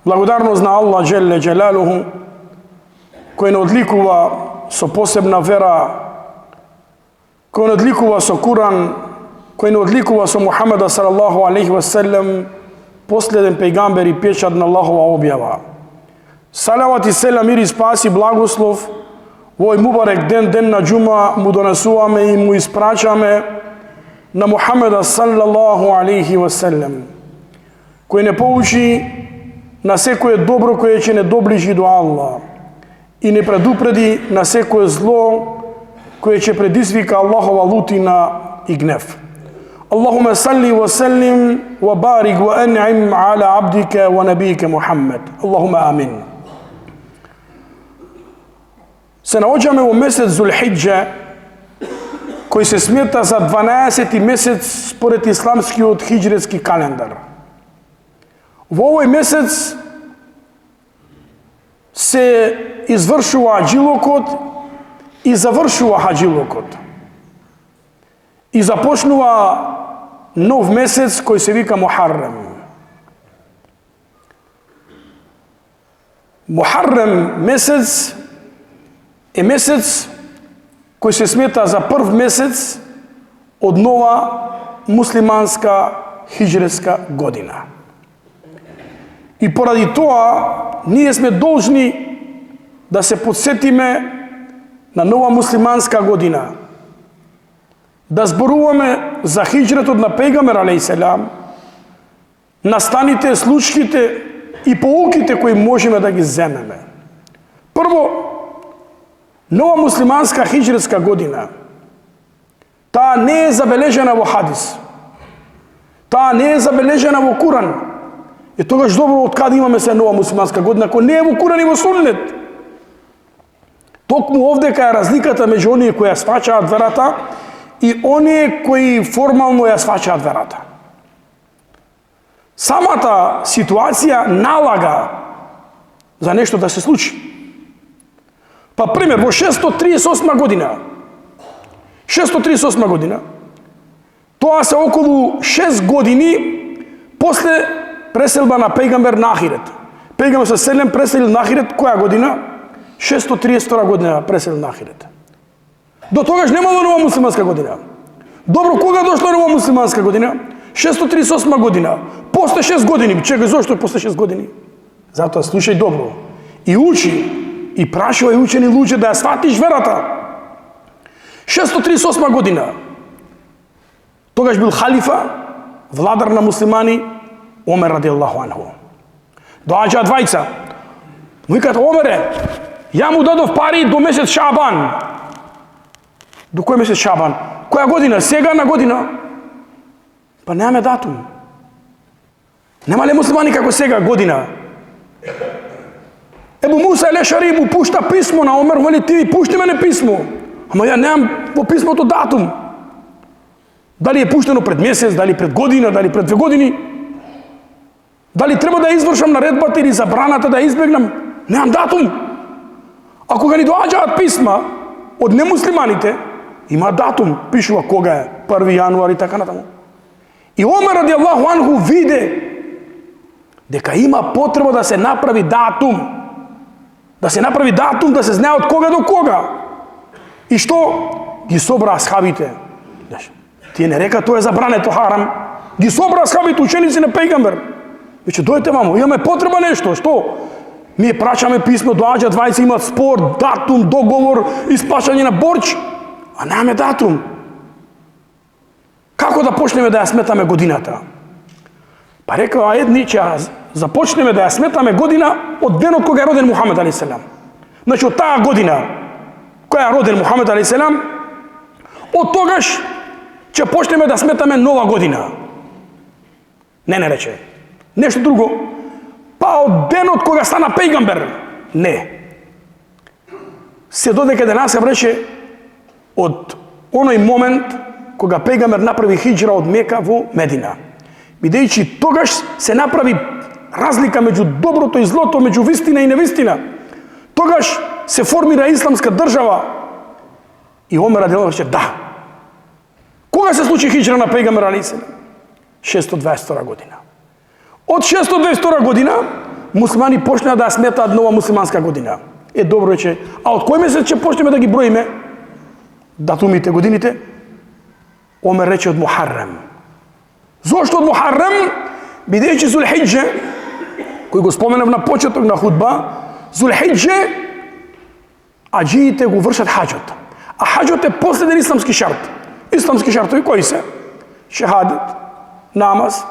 Благодарност на Аллах Джелле Джелалуху, кој не одликува со посебна вера, кој не одликува со Куран, кој не одликува со Мухамеда салаллаху алейхи ва селем, последен пејгамбер и печат на Аллахова објава. Салават и селам, мир и спас и благослов во овој мубарек ден, ден на џума, му донесуваме и му испрачаме на Мухамеда салаллаху алейхи ва селем, кој не поучи на секое добро кое ќе не доближи до Аллах и не предупреди на секое зло кое ќе предизвика Аллахова лутина и гнев. Allahumma salli wa sallim wa barik wa an'im ala abdika wa nabika Muhammad. Allahumma amin. Се наоѓаме во месец Зулхиџа, кој се смета за 12-ти месец според исламскиот хиџретски календар. Во овој месец се извршува хаџилокот и завршува хаџилокот. И започнува нов месец кој се вика Мухаррем. Мухаррем месец е месец кој се смета за прв месец од нова муслиманска хиџретска година. И поради тоа ние сме должни да се подсетиме на нова муслиманска година, да зборуваме за хиџретот на пејгамбер алейхиселам, настаните, случките и поуките кои можеме да ги земеме. Прво, нова муслиманска хиџретска година, таа не е забележена во хадис, таа не е забележена во Куран. И тогаш добро од каде имаме се нова муслиманска година, кој не е во Куран и во Суннет. Токму овдека е разликата меѓу оние кои ја сваќаат верата и оние кои формално ја сваќаат верата. Самата ситуација налага за нешто да се случи. Па пример, во 638 година, тоа се околу 6 години после преселба на пејгамбер на Ахирет. Пејгамбер се селем преселил на Ахирет која година? 632 година преселил на Ахирет. До тогаш немало нова муслиманска година. Добро, кога дошла нова муслиманска година? 638 година. После 6 години. Чекај, зошто после 6 години? Затоа слушај добро. И учи, и прашувај учени луѓе да ја сватиш верата. 638 година. Тогаш бил халифа, владар на муслимани, Омер радијаллаху анху. Доаѓаат двајца. Му викаат: Омере, ја му дадов пари до месец Шабан. До кој месец Шабан? Која година? Сега на година? Па немаме датум. Нема ли муслимани како сега година? Ебу Муса Елешари му пушта писмо на Омер, вели: ти ми пушти мене писмо. Ама ја немам во писмото датум. Дали е пуштено пред месец, дали пред година, дали пред 2 години? Дали треба да извршам наредбата или забраната да избегнам? Немам датум. А кога ни доаѓаат писма од немуслиманите, има датум, пишува кога е, 1 јануари и така натаму. И Омер радијаллаху анху виде дека има потреба да се направи датум. Да се направи датум, да се знае од кога до кога. И што? Ги собра асхабите. Тие не река тоа е забрането, харам. Ги собра асхабите, ученици на пејгамбер. Веќе дојте мамо, имаме потреба нешто, што? Ние прачаме писмо, доаѓа двајца, имат спор, датум, договор, исплаќање на борч, а немаме датум. Како да почнеме да ја сметаме годината? Па рекаа едни, че започнеме да ја сметаме година од денот кога е роден Мухамед алейхиселам. Значи од таа година која е роден Мухамед алейхиселам, од тогаш ќе почнеме да сметаме нова година. Не рече. Нешто друго. Па од денот кога стана пејгамбер. Не. Се додека денасам рече од оној момент кога пејгамбер направи хиџра од Мека во Медина. Бидејќи тогаш се направи разлика меѓу доброто и злото, меѓу вистина и невистина. Тогаш се формира исламска држава. И Омер радијаллаху рече: да. Кога се случи хиџра на пејгамбер алейхиселам? 622 година. Од 622 година муслимани почнаа да сметаат нова муслиманска година. Добро рече, а од кој месец ќе почнеме да ги броиме датумите, годините? Омер рече од Мухаррем. Зошто од Мухаррем? Бидејќи Зулхиџе, кој го споменав на почеток на худба, Зулхиџе аџиите го вршат хаџот. А хаџот е последен исламски шарт. Исламски шартови кои се? Шехадет, намаз,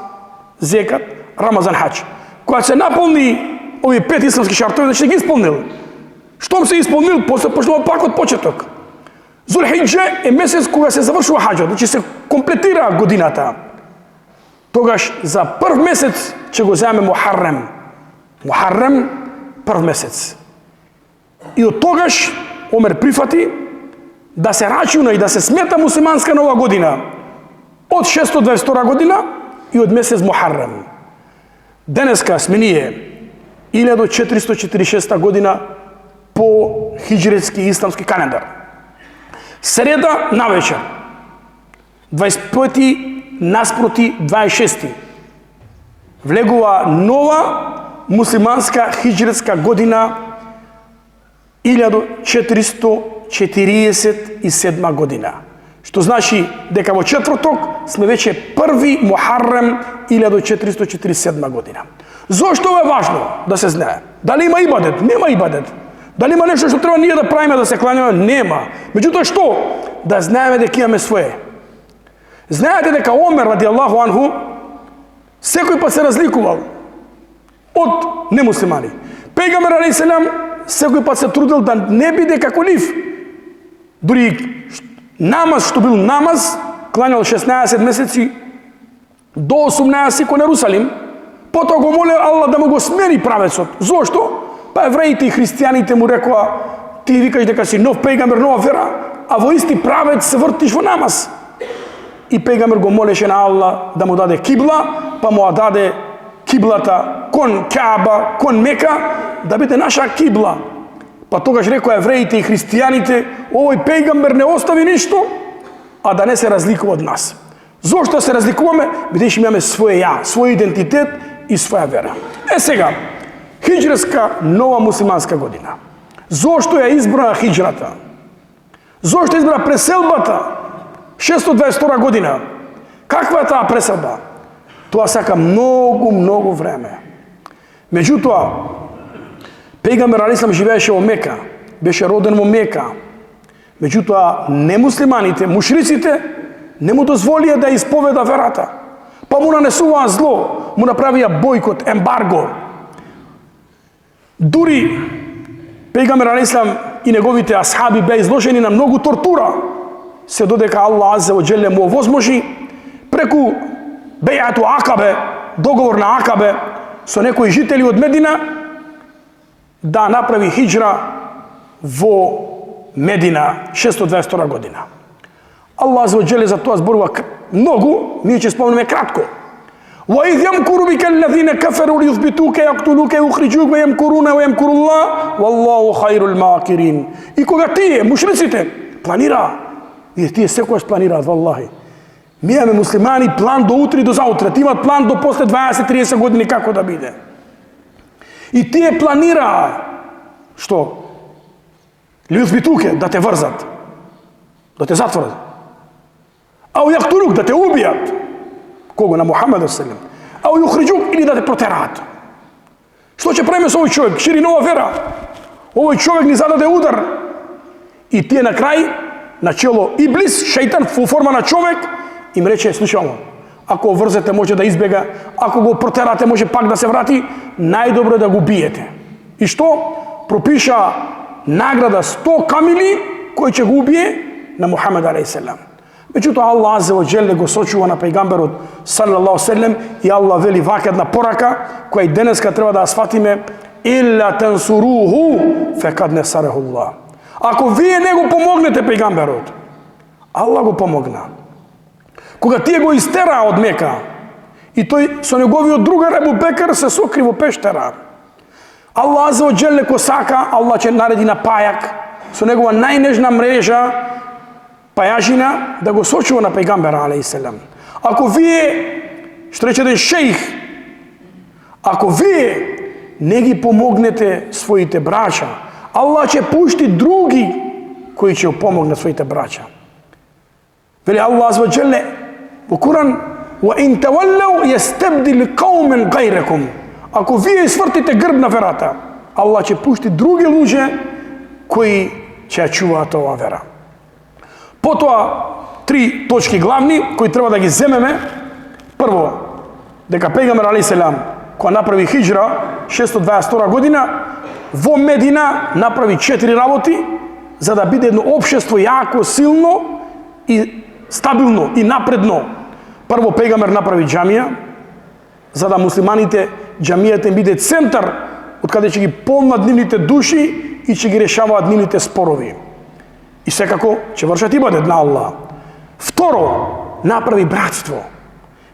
зекат, Рамазан, хаџ. Кога се наполни овие 5 исламски шартови, значи ги исполнил. Штом се исполнил, после почнува пак од почеток. Зулхиџе е месец кога се завршува хаџот, значи се комплетира годината. Тогаш за прв месец ќе го земе Мухаррем. Мухаррем, прв месец. И од тогаш Омер прифати да се рачуна и да се смета муслиманска нова година од 622 година и од месец Мухаррем. Денеска сме ние 1446 година по хиџретски исламски календар. Среда навечер, 25 наспроти 26. Влегува нова муслиманска хиџретска година 1447 година. Што значи дека во четврток сме веќе први Мухаррем 1447 година. Зошто ова е важно да се знае? Дали има ибадет? Нема ибадет. Дали има нешто што треба ние да правиме, да се кланяме? Нема. Меѓутоа што? Да знаеме дека имаме свое. Знаете дека Омер радијаллаху анху секој пат се разликувал од немуслимани. Пејгамбер алейхиселам секој пат се трудил да не биде како нив. Дури намаз што бил намаз, кланял 16 месеци до 18 кон Ерусалим, потоа го молел Аллах да му го смени правецот. Зошто? Па евреите и христијаните му рекоа: ти викаш дека си нов пејгамбер, нова вера, а во исти правец се вртиш во намаз. И пејгамбер го молеше на Аллах да му даде кибла, па му даде киблата кон Кааба, кон Мека, да биде наша кибла. Па тогаш рекоа евреите и христијаните: овој пејгамбер не остави ништо, а да не се разликува од нас. Зошто се разликуваме? Бидејќи имаме свој ја, свој идентитет и своја вера. Сега, хиџретска нова муслиманска година. Зошто ја избра хиџрата? Зошто избра преселбата? 622 година. Каква е таа преселба? Тоа сака многу време. Меѓутоа, пејгамбер алейхиселам живееше во Мека, беше роден во Мека. Меѓутоа, немуслиманите, мушриците, не му дозволија да исповеда верата. Па му нанесуваа зло, му направија бојкот, ембарго. Дури пејгамбер алейхиселам и неговите асхаби беа изложени на многу тортура, се додека Аллах азza wa jalla му овозможи преку бејату Акабе, договор на Акабе, со некои жители од Медина, да направи хиџра во Медина 622 година. Аллах азza wa jalla за тоа зборува многу, ние ќе спомнеме кратко. وَإِذْ يَمْكُرُ بِكَ الَّذِينَ كَفَرُوا لِيُثْبِتُوكَ يَقْتُلُوكَ يُخْرِجُوكَ وَيَمْكُرُونَ وَيَمْكُرُ اللَّهُ وَاللَّهُ خَيْرُ الْمَاكِرِينَ. И кога тие мушриците планира, и тие секогаш планираат, валлахи. Ми имаме муслимани план до утре и до заутре, ти имаат план до после 20-30 години како да биде. И тие планираа што? Лијузбитуке, да те врзат, да те затворат. Ау јахтулук, да те убијат. Кого? На Мухамед селем. Ау јухриџук, или да те протераат. Што ќе правиме со овој човек? Шири нова вера. Овој човек ни зададе удар. И тие на крај, начело Иблис, шејтан во форма на човек, им рече: слушамо, ако врзете може да избега, ако го протерате може пак да се врати, најдобро е да го биете. И што? Пропиша награда 100 камили кој ќе го убие на Мухамед алейхиселам. Меѓутоа Аллах азza wa jalla го сочува на пејгамберот салаллаху селем и Аллах вели вака една порака која и денеска треба да ја сватиме: илла тансуруху фекад насараху Аллах. Ако вие не го помогнете пејгамберот, Аллах го помогна. Кога тие го истераа од Мека и тој со неговиот другар Ебу Бекр се сокри во пештера, Аллах азza wa jalla ко сака, Аллах ќе нареди на пајак со негова најнежна мрежа, пајажина, да го сочува на пејгамбера алейхиселам. Ако вие, што рече еден шејх, ако вие не ги помогнете своите брача, Аллах ќе пушти други кои ќе помогнат своите брача. Вели Аллах азza wa jalla во Куран: "Wa in tawallaw yastabdil qauman ghayrakum." Ако вие свртите грб на верата, Аллах ќе пушти други луѓе кои ќе ја чуваат оваа вера. Потоа, 3 точки главни кои треба да ги земеме. Прво, дека пејгамбер алейхиселам кога направи хиџра 622 година во Медина направи 4 работи за да биде едно општество јако, силно и стабилно и напредно. Прво, пејгамбер направи џамија за да муслиманите џамијата им биде центар од каде ќе ги полнат нивните души и ќе ги решаваат нивните спорови. И секако ќе вршат ибадет на Аллах. Второ, направи братство.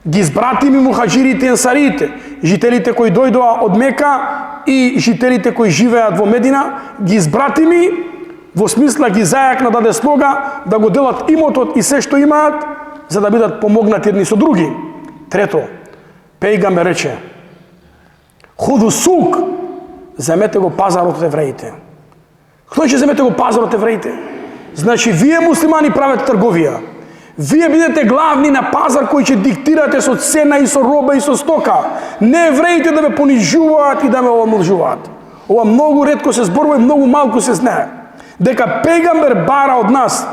Ги избратими мухаџирите и ансарите, жителите кои дојдоа од Мека и жителите кои живеат во Медина, ги избратими во смисла ги зајакна даде слога да го делат имотот и се што имаат за да бидат помогнати едни со други. Трето, пејгамбер рече: "Худу сук", земете го пазарот од евреите. Кој ќе земете го пазарот од евреите? Значи, вие муслимани правите трговија. Вие бидете главни на пазар кој ќе диктирате со цена и со роба и со стока. Не евреите да ме понижуваат и да ме омалжуваат. Ова многу ретко се зборува и многу малку се знае. Дека пејгамбер бара од нас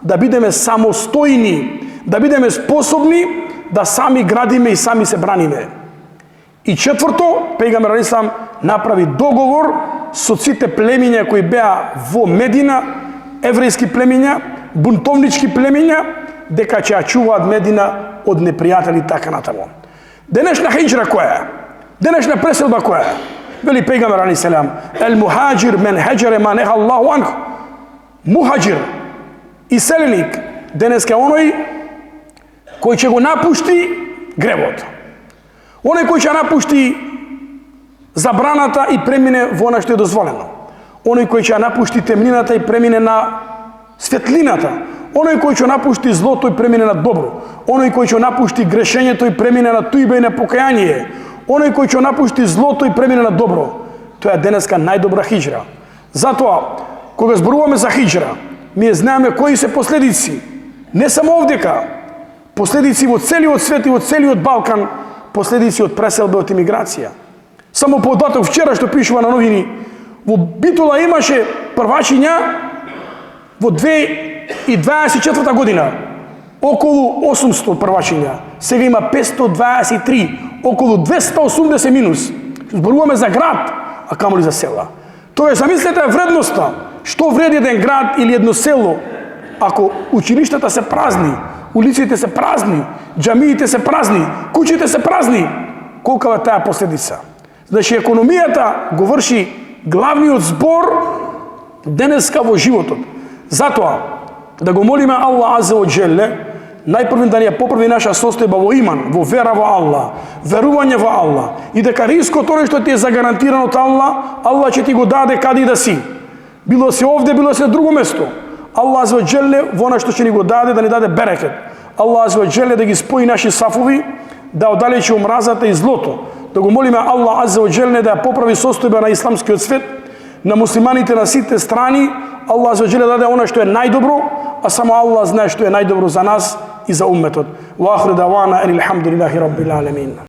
да бидеме самостојни, да бидеме способни да сами градиме и сами се браниме. И четврто, пејгамбер алейхиселам направи договор со сите племиња кои беа во Медина, еврејски племиња, бунтовнички племиња, дека ќе ја чуваат Медина од непријатели така натаму. Денешна хиџра која е? Денешна преселба која е? Вели пејгамбер алейхиселам: "Ел мухаџир мен хаџара ма неха Аллаху анху." Мухаџир, иселеник, денеска оној кој ќе го напушти гревот. Оној кој ќе напушти забраната и премине во она што е дозволено. Оној кој ќе напушти темнината и премине на светлината. Оној кој ќе напушти злото и премине на добро. Оној кој ќе напушти грешењето и премине на тујба и на покаяние. Оној кој ќе напушти злото и премине на добро. Тоа е денеска најдобра хиџра. Затоа, кога зборуваме за хиџра, ние знаеме кои се последици. Не само овдека, последици во целиот свет и во целиот Балкан, последици од преселба, од имиграција. Само податок вчера што пишува на новини, во Битола имаше првачиња во 2024 година околу 800 првачиња, сега има 523, околу 280 минус. Зборуваме за град, а камоли за села. Тоа замислете вредноста, што вреди еден град или едно село, ако училиштата се празни, улиците се празни, џамиите се празни, куќите се празни, колкава е таа последица. Значи, економијата го врши главниот збор денеска во животот. Затоа, да го молиме Аллах азza wa jalla, најпрво да ни ја поправи наша состојба во иман, во вера во Аллах, верување во Аллах, и дека рискот тоа што ти е загарантирано од Аллах, Аллах ќе ти го даде каде и да си. Било се овде, било се на друго место. Аллах азza wa jalla во она што ќе ни го даде, да ни даде берекет. Аллах азza wa jalla да ги спои наши сафови, да оддалечи омразата и злото. Да го молиме Аллах азza wa jalla да ја поправи состојба на исламскиот свет, на муслиманите на сите страни. Аллах азza wa jalla даде она што е најдобро, а само Аллах знае што е најдобро за нас и за умметот. Ва ахиру давана алхамдулиллахи раббил аламин.